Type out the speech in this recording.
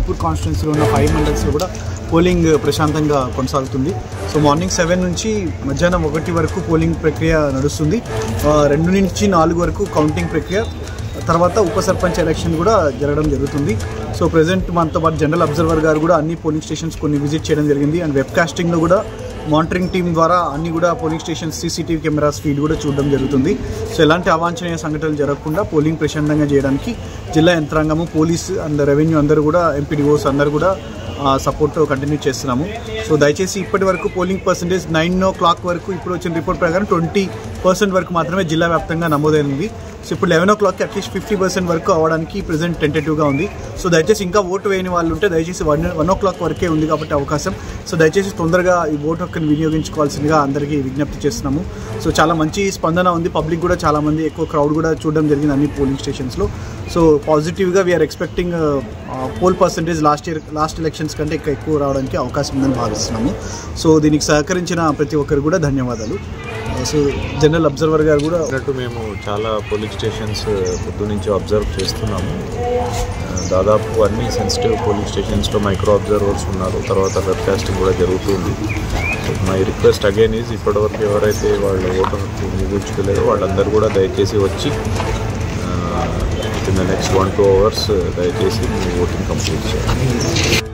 జైపూర్ కాన్స్టిట్యున్సీలో ఉన్న 5 మండల్స్లో కూడా పోలింగ్ ప్రశాంతంగా కొనసాగుతుంది. సో మార్నింగ్ 7 నుంచి మధ్యాహ్నం 1 వరకు పోలింగ్ ప్రక్రియ నడుస్తుంది. 2 నుంచి 4 వరకు కౌంటింగ్ ప్రక్రియ, తర్వాత ఉప సర్పంచ్ ఎలక్షన్ కూడా జరగడం జరుగుతుంది. సో ప్రజెంట్ మనతో పాటు జనరల్ అబ్జర్వర్ గారు కూడా అన్ని పోలింగ్ స్టేషన్స్ కొన్ని విజిట్ చేయడం జరిగింది. అండ్ వెబ్కాస్టింగ్లో కూడా మానిటరింగ్ టీం ద్వారా అన్ని కూడా polling stations CCTV cameras feed కూడా చూడడం జరుగుతుంది. సో ఎలాంటి అవాంఛనీయ సంఘటనలు జరగకుండా పోలింగ్ ప్రశాంతంగా చేయడానికి జిల్లా యంత్రాంగము, పోలీస్ అండ్ రెవెన్యూ అందరూ కూడా, ఎంపీడీఓస్ అందరూ కూడా సపోర్ట్ కంటిన్యూ చేస్తున్నాము. సో దయచేసి ఇప్పటి వరకు పోలింగ్ పర్సంటేజ్ 9 o'clock వరకు ఇప్పుడు వచ్చిన రిపోర్ట్ ప్రకారం 20% వరకు మాత్రమే జిల్లా వ్యాప్తంగా నమోదైంది. సో ఇప్పుడు 11 o'clock అట్లీస్ట్ 50% వరకు అవ్వడానికి ప్రెజెంట్ టెంటేటివ్గా ఉంది. సో దయచేసి ఇంకా ఓటు వేయని వాళ్ళు ఉంటే దయచేసి 1 o'clock వరకే ఉంది కాబట్టి అవకాశం. సో దయచేసి తొందరగా ఈ ఓటు హక్కును వినియోగించుకోవాల్సిందిగా అందరికీ విజ్ఞప్తి చేస్తున్నాము. సో చాలా మంచి స్పందన ఉంది, పబ్లిక్ కూడా చాలామంది, ఎక్కువ క్రౌడ్ కూడా చూడడం జరిగింది అన్ని పోలింగ్ స్టేషన్స్లో. సో పాజిటివ్గా we're expecting poll percentage last elections కంటే ఇంకా ఎక్కువ రావడానికి అవకాశం ఉందని భావిస్తున్నాము. సో దీనికి సహకరించిన ప్రతి ఒక్కరు కూడా ధన్యవాదాలు. సో జనరల్ అబ్జర్వర్ గారు కూడా అన్నట్టు మేము చాలా పోలింగ్ స్టేషన్స్ పొద్దు నుంచి అబ్జర్వ్ చేస్తున్నాము. దాదాపు అన్ని సెన్సిటివ్ పోలింగ్ స్టేషన్స్లో మైక్రో అబ్జర్వర్స్ ఉన్నారు. తర్వాత వెబ్కాస్టింగ్ కూడా జరుగుతుంది. మై రిక్వెస్ట్ అగైన్ ఈజ్ ఇప్పటివరకు ఎవరైతే వాళ్ళు ఓటు హక్కు వినియోగించుకోలేదో వాళ్ళందరూ కూడా దయచేసి వచ్చి with in the next 1-2 hours దయచేసి మీ ఓటింగ్ కంప్లీట్ చేయాలి.